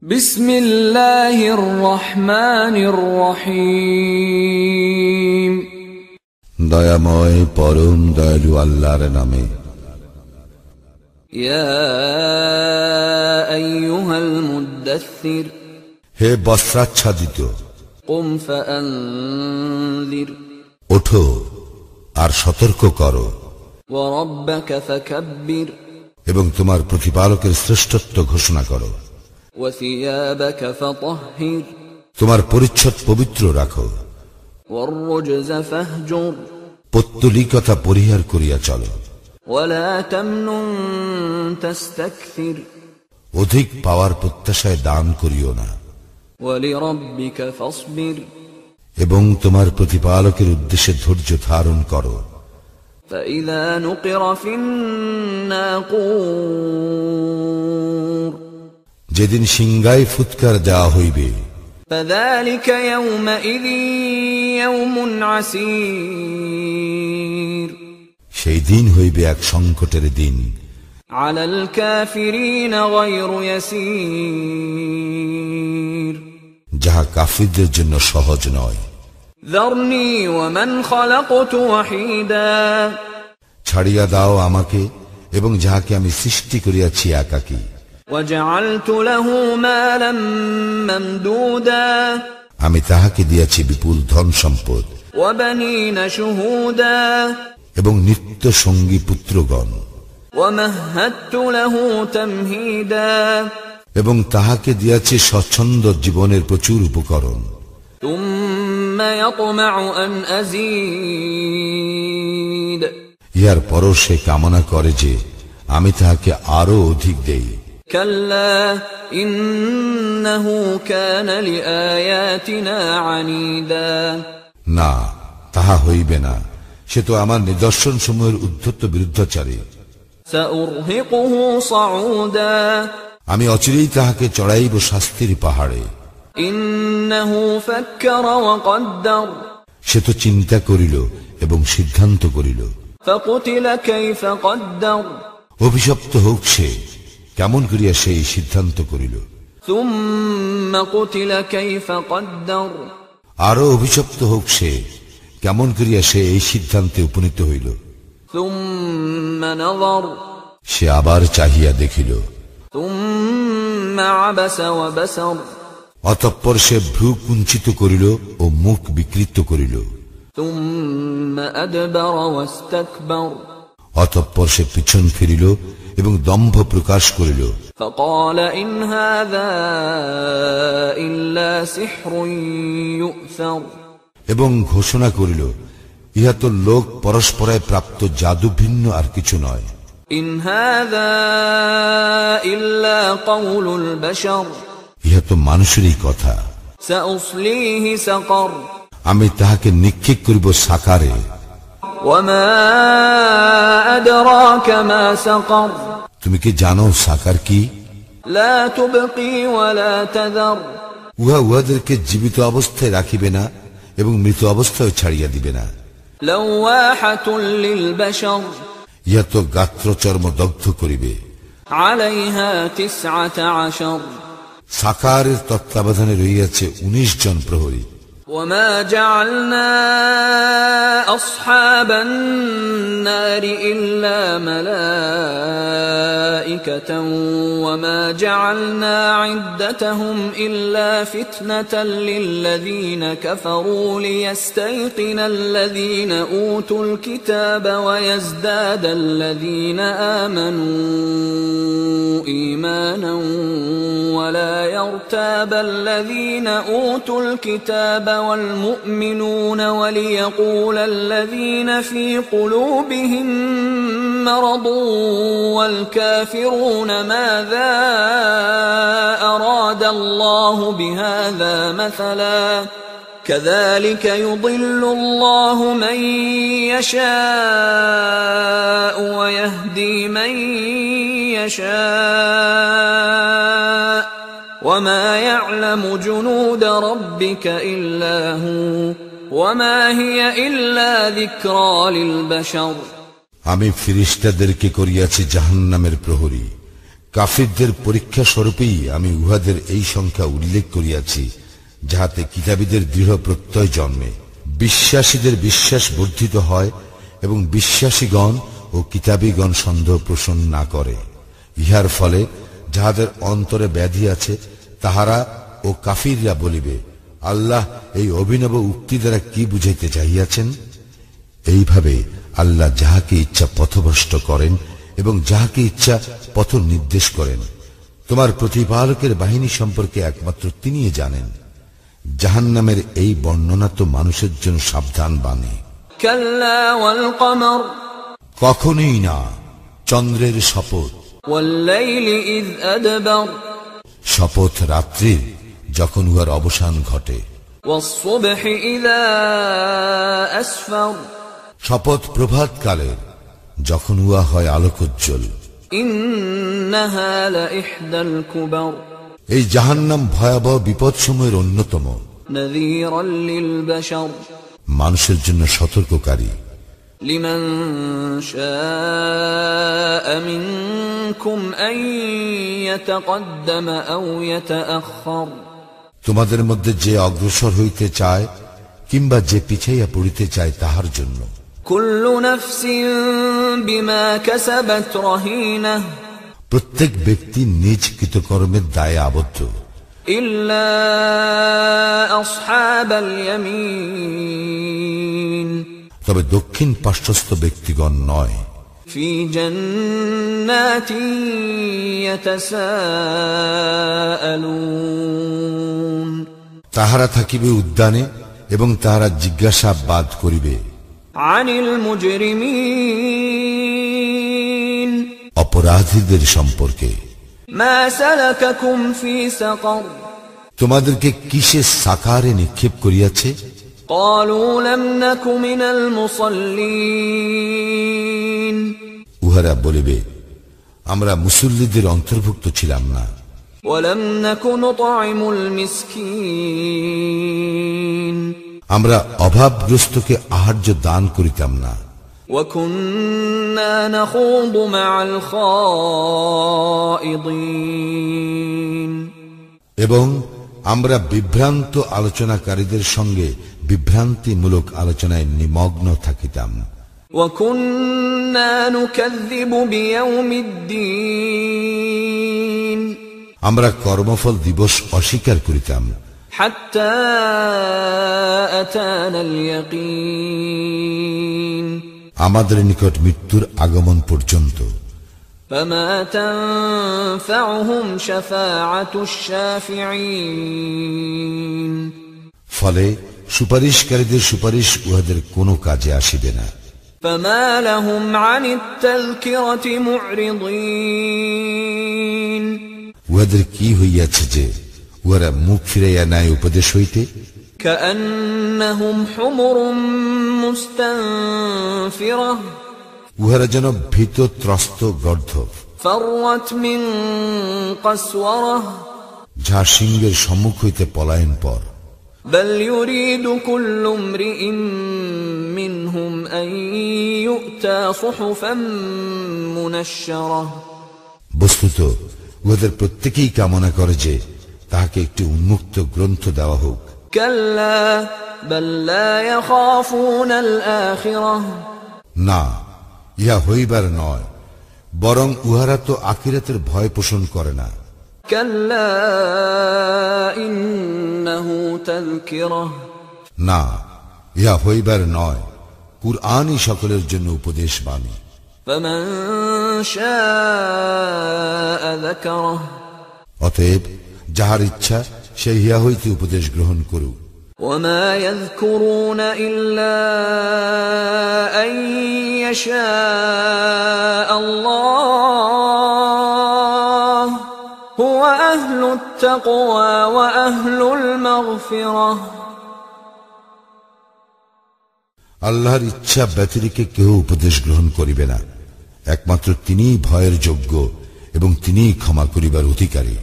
বিসমিল্লাহির রহমানির রহিম। দয়াময় পরম দয়ালু আল্লাহর নামে। ইয়া আইয়ুহাল মুদ্দাসসির, হে বস্ত্রাচ্ছাদিত, কুম ফাআনযির, ওঠো আর সতর্ক করো। ওয়া রাব্বাকা ফাকাব্বির, এবং তোমার প্রতিপালকের শ্রেষ্ঠত্ব ঘোষণা করো। ওয়া সিয়াবাকা ফাতাহহির, তোমার পরিচ্ছদ পবিত্র রাখো। ওয়ার রুজযা ফাহজুর, পৌত্তলিকতা পরিহার করিয়া চলো। ওয়ালা তামনুন তাস্তাকসির, অধিক পাওয়ার প্রত্যাশায় দান করিও না। ওয়ালিরাব্বিকা ফাসবির, এবং তোমার প্রতিপালকের উদ্দেশ্যে ধৈর্য ধারণ করো। فإذا نقر في الناقور, যেদিন সিংহায় ফুৎকার দেওয়া হইবে, فذلك يومئذ يوم عسير, সেই দিন হইবে এক সংকটের দিন। على الكافرين غير يسير, যাহা কাফিরদের জন্য সহজ নয়। ذرني ومن خلقت وحيدا, ছাড়িয়া দাও আমাকে এবং যাহাকে আমি সৃষ্টি করিয়াছি একাকী। وجعلت له مالا ممدودا, আমি তাহাকে দিয়াছি বিপুল ধন সম্পদ وبنين شهودا, এবং নিত্য সঙ্গী পুত্রগণ। ومهدت له تمهيدا, এবং তাহাকে দিয়াছি স্বচ্ছন্দ জীবনের প্রচুর উপকরণ। ثم يطمع أن أزيد, ইহার পরও সে কামনা করে যে আমি তাহাকে আরো অধিক দেই। كلا إنه كان لآياتنا عنيدا, না, তাহা হইবে না, সে তো আমার নিদর্শন সমূহের উদ্ধত বিরুদ্ধাচারী। سأرهقه صعودا, আমি অচিরেই তাহাকে চড়াইব শাস্তির পাহাড়ে। إنه فكر وقدر, সে তো চিন্তা করিল এবং সিদ্ধান্ত করিল। فقتل كيف قدر, অভিশপ্ত হোক সে, কেমন করিয়া সেই সিদ্ধান্ত করিল। ثم قتل كيف قدر, আরো অভিশপ্ত হোক সে, কেমন করিয়া সে এই সিদ্ধান্তে উপনীত হইল। ثم نظر, সে আবার চাহিয়া দেখিল। ثم عبس وبسر, অতঃপর সে ভ্রু কুঞ্চিত করিল ও মুখ বিকৃত করিল। ثم أدبر واستكبر, অতঃপর সে পিছন ফিরিল এবং দম্ভ প্রকাশ করিল। فقال إن هذا إلا سحر يؤثر, এবং ঘোষণা করিল, ইহা তো লোক পরস্পরায় প্রাপ্ত জাদু ভিন্ন আর কিছু নয়। إن هذا إلا قول البشر, ইহা তো মানুষেরই কথা। سأصليه سقر, আমি তাহাকে নিক্ষেপ করিব সাকারে। وما أدراك ما سقر, তুমি কি জানো সাকার কি? لا تبقي ولا تذر, উহা উহাদেরকে জীবিত অবস্থায় রাখিবে না এবং মৃত অবস্থায় ছাড়িয়া দিবে না। لواحة للبشر, ইহা তো গাত্র চর্ম দগ্ধ করিবে। عليها 19, সাকারের তত্ত্বাবধানে রইয়াছে 19 জন প্রহরী। وما جعلنا أصحاب النار إلا ملائكة وما جعلنا عدتهم إلا فتنة للذين كفروا ليستيقن الذين أوتوا الكتاب ويزداد الذين آمنوا إيمانا ولا يرتاب الذين أوتوا الكتاب والمؤمنون وليقول الذين في قلوبهم مرض والكافرون ماذا أراد الله بهذا مثلا كذلك يضل الله من يشاء ويهدي من يشاء وما يعلم جنود ربك إلا هو وما هي إلا ذكرى للبشر। আমি ফেরেশতাদেরকে করিয়াছি জাহান্নামের প্রহরী, কাফিরদের পরীক্ষা স্বরূপেই আমি উহাদের এই সংখ্যা উল্লেখ করিয়াছি, যাহাতে কিতাবীদের দৃঢ় প্রত্যয় জন্মে, বিশ্বাসীদের বিশ্বাস বর্ধিত হয় এবং বিশ্বাসীগণ ও কিতাবীগণ সন্দেহ পোষণ না করে। ইহার ফলে যাহাদের অন্তরে ব্যাধি আছে তাহারা ও কাফিররা বলিবে, আল্লাহ এই অভিনব উক্তি দ্বারা কি বুঝাইতে চাহিয়াছেন? এইভাবে আল্লাহ যাহাকে ইচ্ছা পথভ্রষ্ট করেন এবং যাহাকে ইচ্ছা পথ নির্দেশ করেন। তোমার প্রতিপালকের বাহিনী সম্পর্কে একমাত্র তিনিই জানেন। জাহান্নামের এই বর্ণনা তো মানুষের জন্য সাবধান বাণী। কাল্লা ওয়াল কমর, কখনোই না। চন্দ্রের শপথ, ওয়াল লাইলি ইয আদবার, শপথ রাত্রির যখন উহার অবসান ঘটে। ওয়াস সুবহি ইযা আসফার, শপথ প্রভাতকালের যখন উহা হয় আলোকোজ্জ্বল। ইন্নাহা লাইহদাল কুবার, এই জাহান্নাম ভয়াবহ বিপদসমূহের অন্যতম। নাযীরাল লিল বাশার, মানুষের জন্য সতর্ককারী। লিমান শাআ মিনকুম আন ইয়াতাকাদ্দাম আও ইয়াতাআখার, তোমাদের মধ্যে যে অগ্রসর হইতে চায় কিংবা যে পিছাইয়া পড়িতে চায় তাহার জন্য। কুল্লু নাফসিন বিমা কাসাবাত রাহিনা, প্রত্যেক ব্যক্তি নিজ কৃতকর্মের দায়ে আবদ্ধ, ইল্লা আসহাবাল ইয়ামিন, তবে দক্ষিণ পার্শ্বস্থ ব্যক্তিগণ নয়। ফি জান্নাতিন ইয়াতাসাআলুন, তাহারা থাকিবে উদ্যানে এবং তাহারা জিজ্ঞাসাবাদ করিবে আনিল মুজরিমিন, অপরাধীদের সম্পর্কে। মা সালাকাকুম ফি সাকার, তোমাদেরকে কিসে সাকারে নিক্ষেপ করিয়াছে? ক্বালু লাম নাকু মিনাল মুসাল্লিন, উহারা বলিবে, আমরা মুসল্লিদের অন্তর্ভুক্ত ছিলাম না। ওয়ালাম নাকু নুতঈমুল মিসকিন, আমরা অভাবগ্রস্তকে আহার্য দান করিতাম না। ওয়া কুন্না নাখুদু মা'আল খায়িদিন, এবং আমরা বিভ্রান্ত আলোচনাকারীদের সঙ্গে বিভ্রান্তিমূলক আলোচনায় নিমগ্ন থাকিতাম। ওয়া কুন্না নুকাযযিবু বিয়াউমিদ্দিন, আমরা কর্মফল দিবস অস্বীকার করিতাম। হাত্তা আতানাল ইয়াকিন, আমাদের নিকট মৃত্যুর আগমন পর্যন্ত। ফামা তানফাউহুম শাফাআতুশ শাফিঈন, ফলে সুপারিশকারীদের সুপারিশ উহাদের কোনো কাজে আসিবে না। ফামা লাহুম আনিত তাযকিরাতি মু'রিদিন, উহাদের কি হইয়াছে যে উহারা মুখ ফিরাইয়া নেয় উপদেশ হইতে? কাআন্নাহুম হুমুরুম মুস্তানফিরাহ, উহারা যেন ভীত ত্রস্ত গর্দভ, ফাররাত মিন কাসওয়ারাহ, যা সিংহের সম্মুখ হইতে পলায়ন পর। বাল ইউরিদু কুল্লু ইমরিইন মিনহুম আন ইউতা সুহুফান মুনাশশারাহ, বস্তুত উহাদের প্রত্যেকেই কামনা করে যে তাহাকে একটি উন্মুক্ত গ্রন্থ দেওয়া হোক। কাল্লা বাল লা ইয়াখাফুনাল আখিরাহ, না, ইহা হইবার নয়, বরং উহারা তো আখিরাতের ভয় পোষণ করে না। কাল্লা ইন্নাহু তাযকিরাহ, না, ইহা হইবার নয়, কুরআনই সকলের জন্য উপদেশ বাণী। ফামান শাআ যাকারাহ, অতএব যাহার ইচ্ছা সে ইহা হইতে উপদেশ গ্রহণ করুক। ওয়ামা ইয়াযকুরুনা ইল্লা আন ইয়াশা আল্লাহ হুয়া আহলুত তাকওয়া ওয়া আহলুল মাগফিরাহ, আল্লাহর ইচ্ছা ব্যতিরেকে কেউ উপদেশ গ্রহণ করিবে না, একমাত্র তিনিই ভয়ের যোগ্য এবং তিনিই ক্ষমা করিবার অধিকারী।